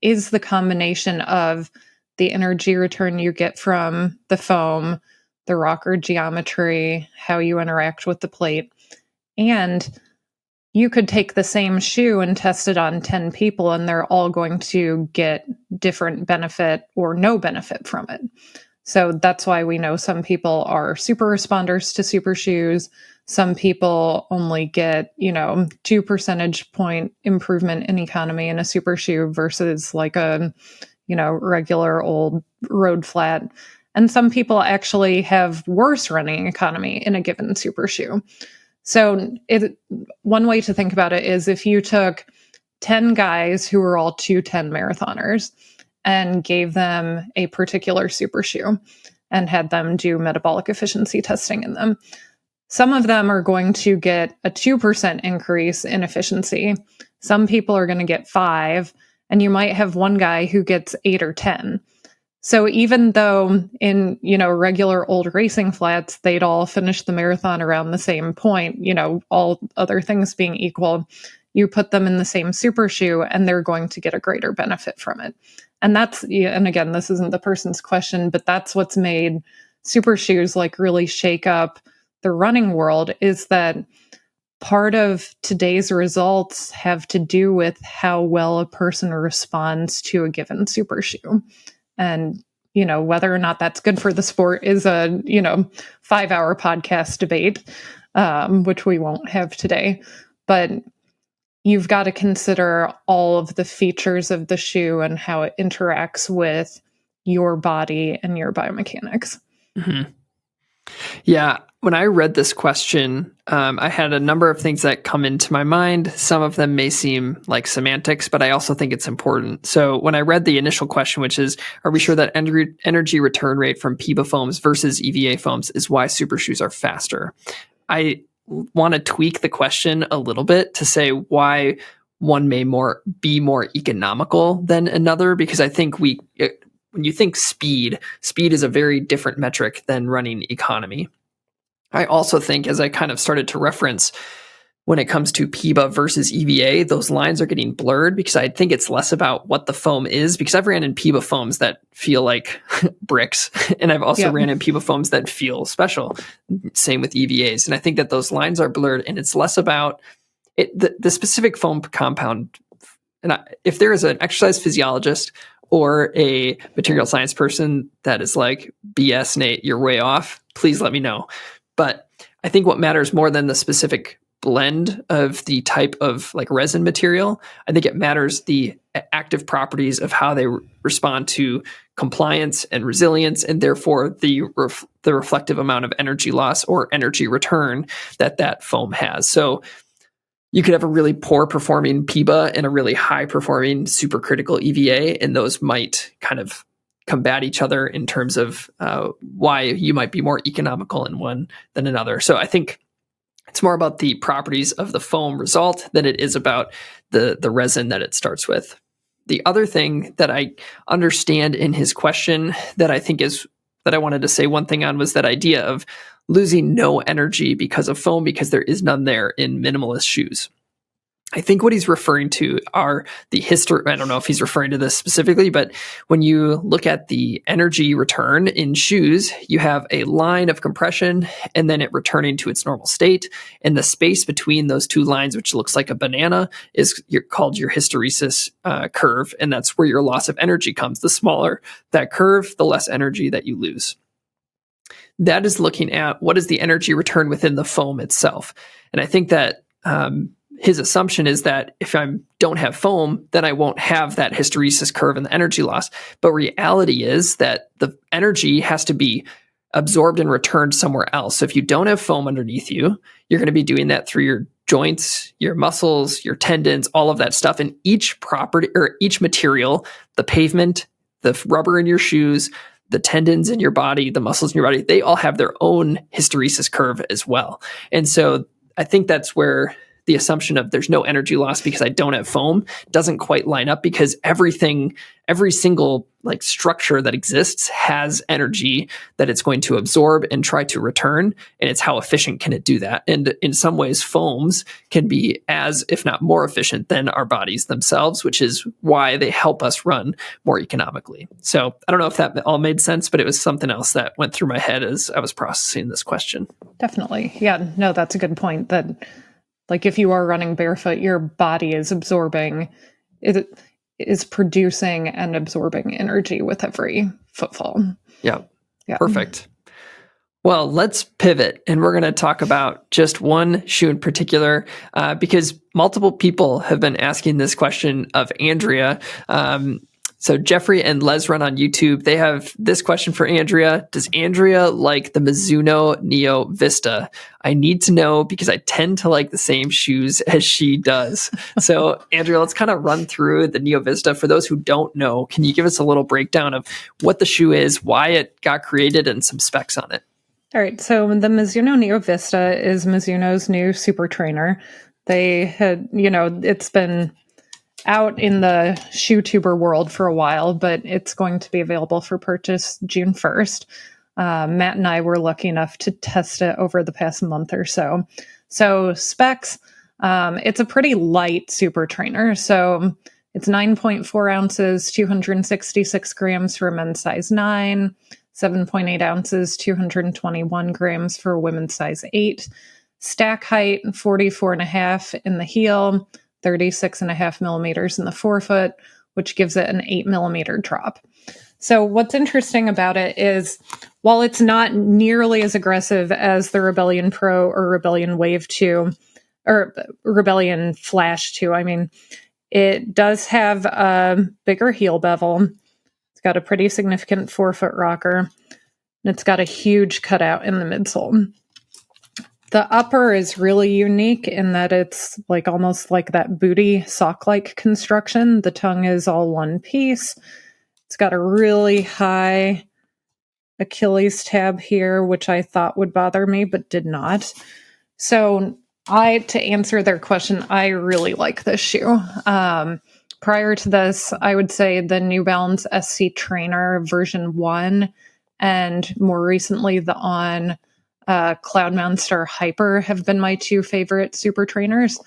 is the combination of the energy return you get from the foam, the rocker geometry, how you interact with the plate. And you could take the same shoe and test it on 10 people, and they're all going to get different benefit or no benefit from it. So that's why we know some people are super responders to super shoes. Some people only get, 2 percentage point improvement in economy in a super shoe versus like a, regular old road flat. And some people actually have worse running economy in a given super shoe. So one way to think about it is if you took 10 guys who were all 210 marathoners and gave them a particular super shoe and had them do metabolic efficiency testing in them, some of them are going to get a 2% increase in efficiency. Some people are going to get 5, and you might have one guy who gets 8 or 10. So even though in, regular old racing flats, they'd all finish the marathon around the same point, all other things being equal, you put them in the same super shoe and they're going to get a greater benefit from it. And and again, this isn't the person's question, but that's what's made super shoes like really shake up the running world, is that part of today's results have to do with how well a person responds to a given super shoe. And, whether or not that's good for the sport is a, 5-hour podcast debate, which we won't have today. But you've got to consider all of the features of the shoe and how it interacts with your body and your biomechanics. Mm-hmm. Yeah. When I read this question, I had a number of things that come into my mind. Some of them may seem like semantics, but I also think it's important. So when I read the initial question, which is, are we sure that energy return rate from PEBA foams versus EVA foams is why super shoes are faster? I want to tweak the question a little bit to say, why one may be more economical than another, because I think when you think speed is a very different metric than running economy. I also think, as I kind of started to reference, when it comes to PEBA versus EVA, those lines are getting blurred, because I think it's less about what the foam is, because I've ran in PEBA foams that feel like bricks, and I've also ran in PEBA foams that feel special. Same with EVAs. And I think that those lines are blurred, and it's less about the specific foam compound. And if there is an exercise physiologist or a material science person that is like, BS, Nate, you're way off, please let me know. But I think what matters more than the specific blend of the type of like resin material, I think it matters the active properties of how they respond to compliance and resilience, and therefore the reflective amount of energy loss or energy return that foam has. So you could have a really poor performing PEBA and a really high performing supercritical EVA, and those might kind of combat each other in terms of why you might be more economical in one than another. So I think it's more about the properties of the foam result than it is about the resin that it starts with. The other thing that I understand in his question that I think is that I wanted to say one thing on was that idea of losing no energy because of foam, because there is none there in minimalist shoes. I think what he's referring to are the history. I don't know if he's referring to this specifically, but when you look at the energy return in shoes, you have a line of compression and then it returning to its normal state. And the space between those two lines, which looks like a banana, is called your hysteresis curve. And that's where your loss of energy comes. The smaller that curve, the less energy that you lose. That is looking at what is the energy return within the foam itself. And I think that his assumption is that if I don't have foam, then I won't have that hysteresis curve and the energy loss. But reality is that the energy has to be absorbed and returned somewhere else. So if you don't have foam underneath you, you're going to be doing that through your joints, your muscles, your tendons, all of that stuff. And each property or each material, the pavement, the rubber in your shoes, the tendons in your body, the muscles in your body, they all have their own hysteresis curve as well. And so I think that's where the assumption of there's no energy loss because I don't have foam doesn't quite line up, because every single like structure that exists has energy that it's going to absorb and try to return. And it's how efficient can it do that? And in some ways, foams can be as, if not more efficient than our bodies themselves, which is why they help us run more economically. So I don't know if that all made sense, but it was something else that went through my head as I was processing this question. Definitely. Yeah, no, that's a good point. That like if you are running barefoot, your body is absorbing, it is producing and absorbing energy with every footfall. Yeah. Perfect. Well, let's pivot, and we're going to talk about just one shoe in particular, because multiple people have been asking this question of Andrea. So Jeffrey and Les Run on YouTube, they have this question for Andrea. Does Andrea like the Mizuno Neo Vista? I need to know because I tend to like the same shoes as she does. So Andrea, let's kind of run through the Neo Vista. For those who don't know, can you give us a little breakdown of what the shoe is, why it got created, and some specs on it? All right. So the Mizuno Neo Vista is Mizuno's new super trainer. They had, it's been out in the shoe tuber world for a while, but it's going to be available for purchase June 1st. Matt and I were lucky enough to test it over the past month or so. So specs, it's a pretty light super trainer. So it's 9.4 ounces, 266 grams for a men's size 9, 7.8 ounces, 221 grams for a women's size 8. Stack height, 44.5 in the heel, 36.5 millimeters in the forefoot, which gives it an 8 millimeter drop. So what's interesting about it is, while it's not nearly as aggressive as the Rebellion Pro or Rebellion Wave 2, or Rebellion Flash 2, it does have a bigger heel bevel. It's got a pretty significant forefoot rocker, and it's got a huge cutout in the midsole. The upper is really unique in that it's like almost like that booty sock-like construction. The tongue is all one piece. It's got a really high Achilles tab here, which I thought would bother me, but did not. So To answer their question, I really like this shoe. Prior to this, I would say the New Balance SC Trainer version 1 and more recently the On Cloudmonster Hyper have been my two favorite super trainers.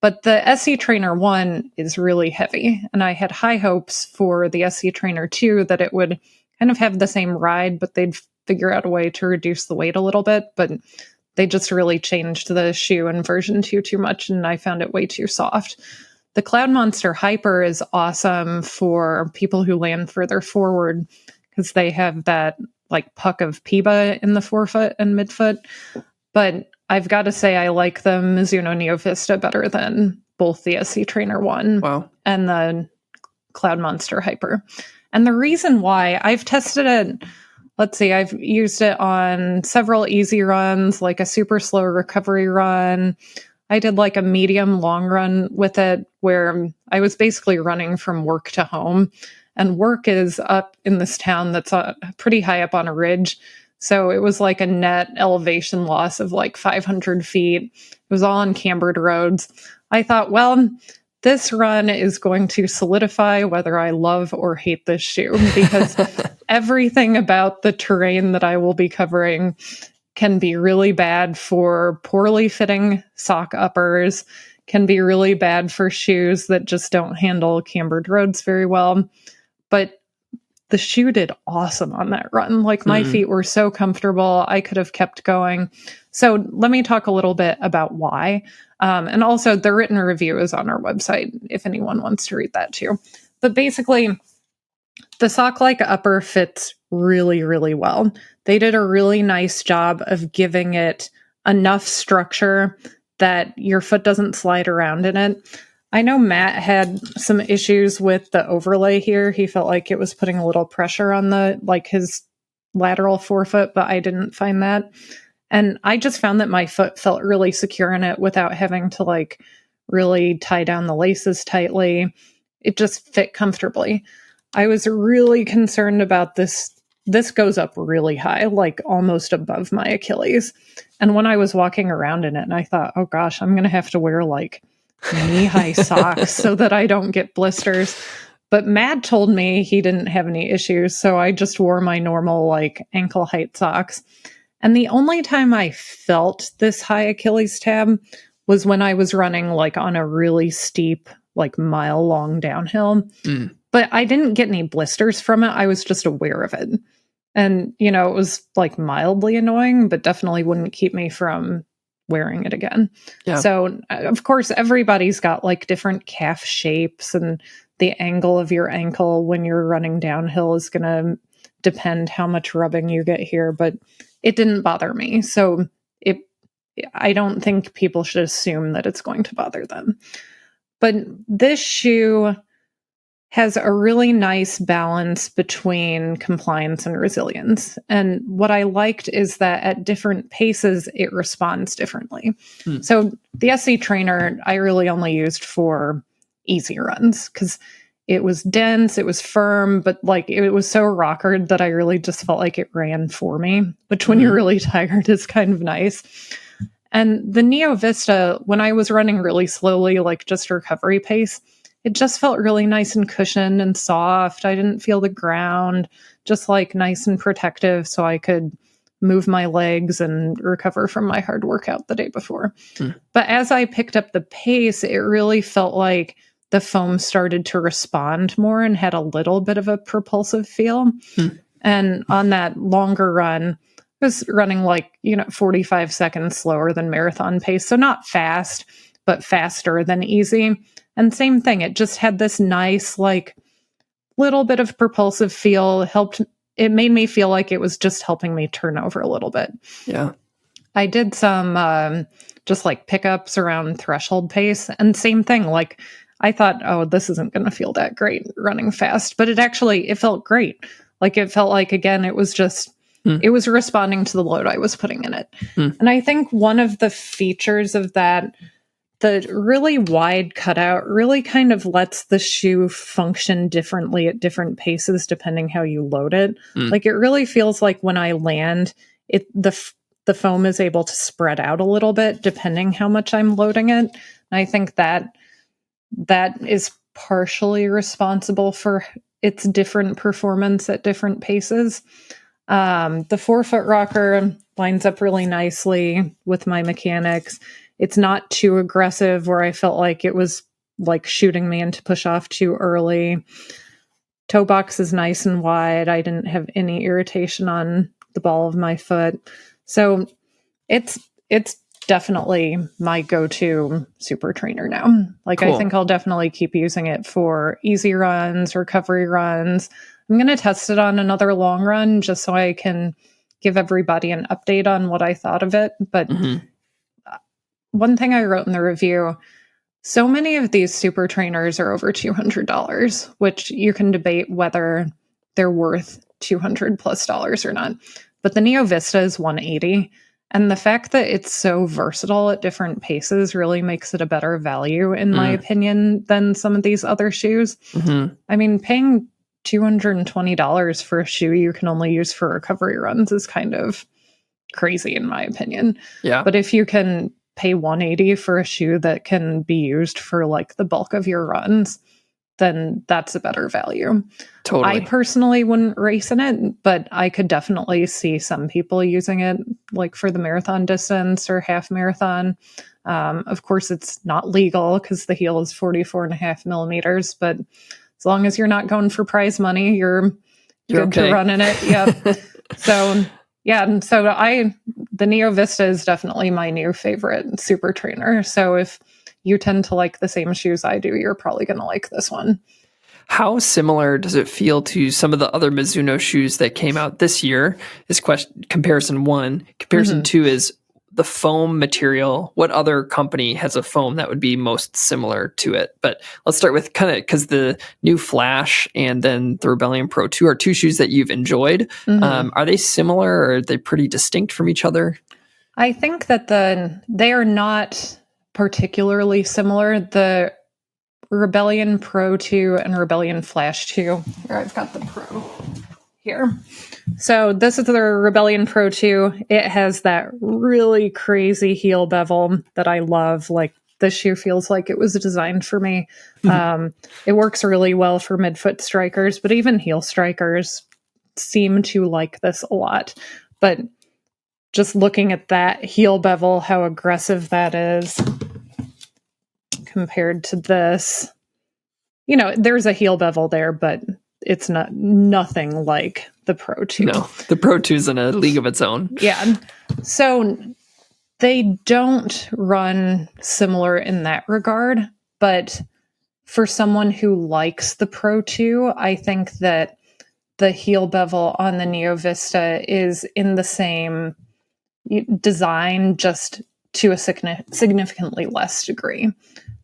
But the SC Trainer 1 is really heavy, and I had high hopes for the SC Trainer 2 that it would kind of have the same ride, but they'd figure out a way to reduce the weight a little bit. But they just really changed the shoe in version 2 too much, and I found it way too soft. The Cloudmonster Hyper is awesome for people who land further forward because they have that like puck of PEBA in the forefoot and midfoot. But I've got to say I like the Mizuno Neo Vista better than both the SC Trainer 1 and the Cloudmonster Hyper. And the reason why, I've tested it, I've used it on several easy runs, like a super slow recovery run. I did like a medium long run with it where I was basically running from work to home. And work is up in this town that's pretty high up on a ridge. So it was like a net elevation loss of like 500 feet. It was all on cambered roads. I thought, well, this run is going to solidify whether I love or hate this shoe because everything about the terrain that I will be covering can be really bad for poorly fitting sock uppers, can be really bad for shoes that just don't handle cambered roads very well. But the shoe did awesome on that run. Like my feet were so comfortable. I could have kept going. So let me talk a little bit about why. And also the written review is on our website if anyone wants to read that too. But basically, the sock-like upper fits really, really well. They did a really nice job of giving it enough structure that your foot doesn't slide around in it. I know Matt had some issues with the overlay here. He felt like it was putting a little pressure on his lateral forefoot, but I didn't find that. And I just found that my foot felt really secure in it without having to really tie down the laces tightly. It just fit comfortably. I was really concerned about this. This goes up really high, like almost above my Achilles. And when I was walking around in it, and I thought, oh gosh, I'm going to have to wear knee-high socks so that I don't get blisters. But Matt told me he didn't have any issues, so I just wore my normal ankle height socks. And the only time I felt this high Achilles tab was when I was running on a really steep, mile-long downhill. But I didn't get any blisters from it. I was just aware of it. And, it was mildly annoying, but definitely wouldn't keep me from wearing it again. Yeah. So, of course, everybody's got different calf shapes, and the angle of your ankle when you're running downhill is going to depend how much rubbing you get here, but it didn't bother me. So I don't think people should assume that it's going to bother them. But this shoe has a really nice balance between compliance and resilience. And what I liked is that at different paces, it responds differently. So the SC Trainer, I really only used for easy runs because it was dense, it was firm, but it was so rockered that I really just felt like it ran for me, which when you're really tired is kind of nice. And the Neo Vista, when I was running really slowly, just recovery pace, it just felt really nice and cushioned and soft. I didn't feel the ground, just nice and protective so I could move my legs and recover from my hard workout the day before. But as I picked up the pace, it really felt like the foam started to respond more and had a little bit of a propulsive feel. And on that longer run, I was running 45 seconds slower than marathon pace. So not fast, but faster than easy. And same thing, it just had this nice, little bit of propulsive feel. It made me feel like it was just helping me turn over a little bit. Yeah. I did some just pickups around threshold pace. And same thing, I thought, oh, this isn't going to feel that great running fast. But it felt great. It felt again, it was just, it was responding to the load I was putting in it. And I think one of the features of that, the really wide cutout really kind of lets the shoe function differently at different paces depending how you load it. It really feels like when I land, the foam is able to spread out a little bit depending how much I'm loading it. And I think that is partially responsible for its different performance at different paces. The 4-foot rocker lines up really nicely with my mechanics. It's not too aggressive where I felt like it was like shooting me into push off too early. Toe box is nice and wide. I didn't have any irritation on the ball of my foot. So it's definitely my go-to super trainer now. Like, cool. I think I'll definitely keep using it for easy runs, recovery runs. I'm going to test it on another long run just so I can give everybody an update on what I thought of it. But one thing I wrote in the review, so many of these super trainers are over $200, which you can debate whether they're worth $200+ or not. But the Neo Vista is $180. And the fact that it's so versatile at different paces really makes it a better value, in my opinion, than some of these other shoes. I mean, paying $220 for a shoe you can only use for recovery runs is kind of crazy, in my opinion. Yeah. But if you can pay $180 for a shoe that can be used for like the bulk of your runs, then that's a better value. Totally. I personally wouldn't race in it, but I could definitely see some people using it like for the marathon distance or half marathon. Of course, it's not legal because the heel is 44.5 millimeters, but as long as you're not going for prize money, you're good okay to run in it. Yep. So the Neo Vista is definitely my new favorite super trainer. So if you tend to like the same shoes I do, you're probably going to like this one. How similar does it feel to some of the other Mizuno shoes that came out this year? Is comparison one. Comparison two is the foam material. What other company has a foam that would be most similar to it? But let's start with kind of, because the new Flash and then the Rebellion Pro 2 are two shoes that you've enjoyed. Are they similar, or are they pretty distinct from each other? I think that they are not particularly similar. The Rebellion Pro 2 and Rebellion Flash 2. Here, I've got the Pro here. So this is the Rebellion Pro 2. It has that really crazy heel bevel that I love. Like, this shoe feels like it was designed for me. It works really well for midfoot strikers, but even heel strikers seem to like this a lot. But just looking at that heel bevel, how aggressive that is compared to this, you know, there's a heel bevel there, but it's nothing like the Pro 2. No, the Pro 2 is in a league of its own. Yeah. So they don't run similar in that regard, but for someone who likes the Pro 2, I think that the heel bevel on the Neo Vista is in the same design, just to a significantly less degree.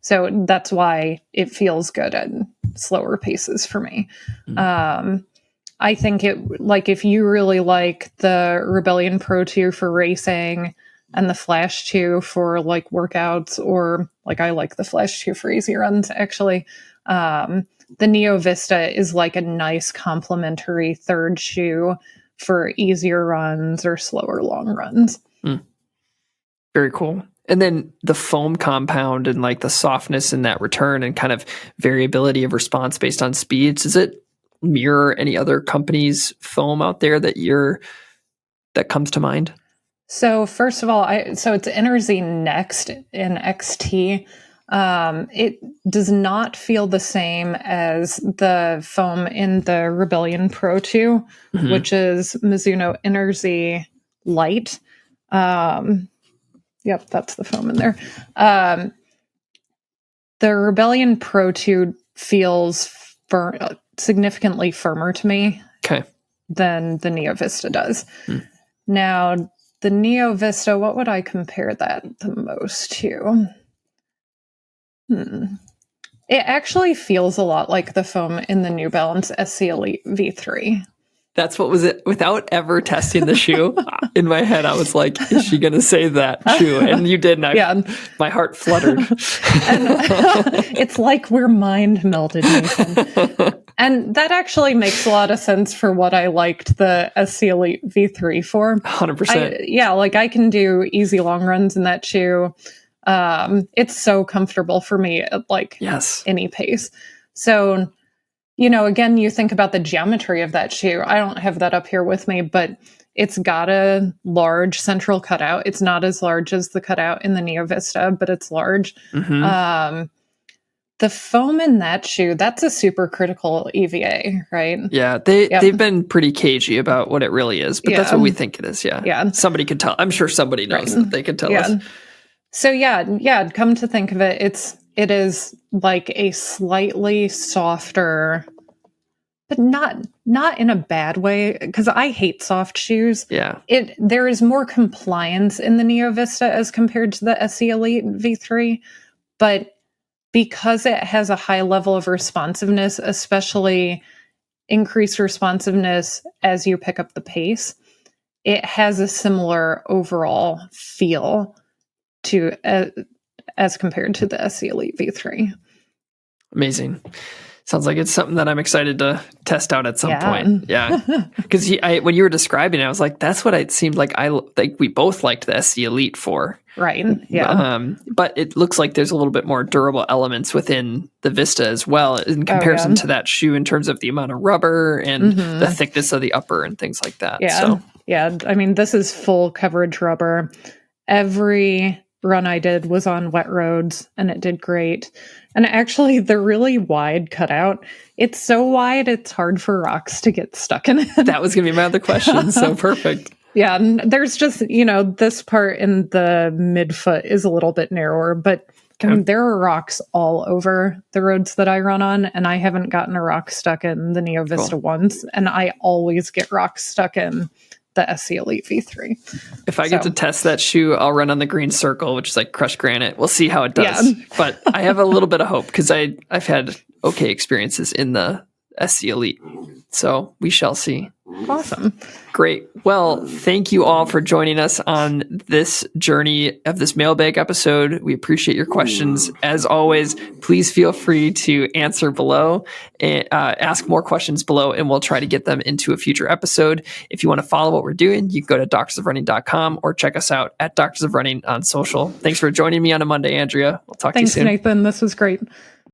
So that's why it feels good at slower paces for me. I think if you really like the Rebellion Pro 2 for racing and the Flash 2 for like workouts, or like I like the Flash 2 for easy runs, actually, the Neo Vista is like a nice complementary third shoe for easier runs or slower long runs. Very cool. And then the foam compound and like the softness in that return and kind of variability of response based on speeds, does it mirror any other company's foam out there that comes to mind? So first of all, so it's Energy Next in XT. It does not feel the same as the foam in the Rebellion Pro 2, which is Mizuno Energy Light. Yep, that's the foam in there. The Rebellion Pro 2 feels significantly firmer to me than the Neo Vista does. Now, the Neo Vista, what would I compare that the most to? It actually feels a lot like the foam in the New Balance SC Elite V3. That's what was it. Without ever testing the shoe, in my head, I was like, is she going to say that shoe? And you did. And my heart fluttered. And it's like we're mind melted, Nathan. And that actually makes a lot of sense for what I liked the SC Elite V3 for. 100%. Like I can do easy long runs in that shoe. It's so comfortable for me at like any pace. So, again, you think about the geometry of that shoe. I don't have that up here with me, but it's got a large central cutout. It's not as large as the cutout in the Neo Vista, but it's large. Mm-hmm. The foam in that shoe, that's a super critical EVA, right? Yeah, they've been pretty cagey about what it really is, but that's what we think it is. Yeah. Somebody could tell. I'm sure somebody knows that they could tell us. So come to think of it, it is like a slightly softer, but not in a bad way, because I hate soft shoes. Yeah. There is more compliance in the Neo Vista as compared to the SE Elite V3, but because it has a high level of responsiveness, especially increased responsiveness as you pick up the pace, it has a similar overall feel to as compared to the SE Elite V3. Amazing. Sounds like it's something that I'm excited to test out at some point. Yeah. Because when you were describing it, I was like, that's what it seemed like we both liked the SC Elite for. Right. Yeah. But it looks like there's a little bit more durable elements within the Vista as well in comparison to that shoe in terms of the amount of rubber and the thickness of the upper and things like that. Yeah. So. Yeah. I mean, this is full coverage rubber. Every run I did was on wet roads and it did great. And actually, the really wide cutout, it's so wide, it's hard for rocks to get stuck in it. That was going to be my other question. So perfect. Yeah. And there's just, this part in the midfoot is a little bit narrower, but I mean, there are rocks all over the roads that I run on, and I haven't gotten a rock stuck in the Neo Vista once. And I always get rocks stuck in the SC Elite V3. If I get to test that shoe, I'll run on the green circle, which is like crushed granite. We'll see how it does. Yeah. But I have a little bit of hope because I've had okay experiences in the SC Elite. So we shall see. Awesome. Great. Well, thank you all for joining us on this journey of this mailbag episode. We appreciate your questions. As always, please feel free to answer below and ask more questions below, and we'll try to get them into a future episode. If you want to follow what we're doing, you can go to doctorsofrunning.com or check us out at Doctors of Running on social. Thanks for joining me on a Monday, Andrea. We'll talk to you soon. Thanks, Nathan. This was great.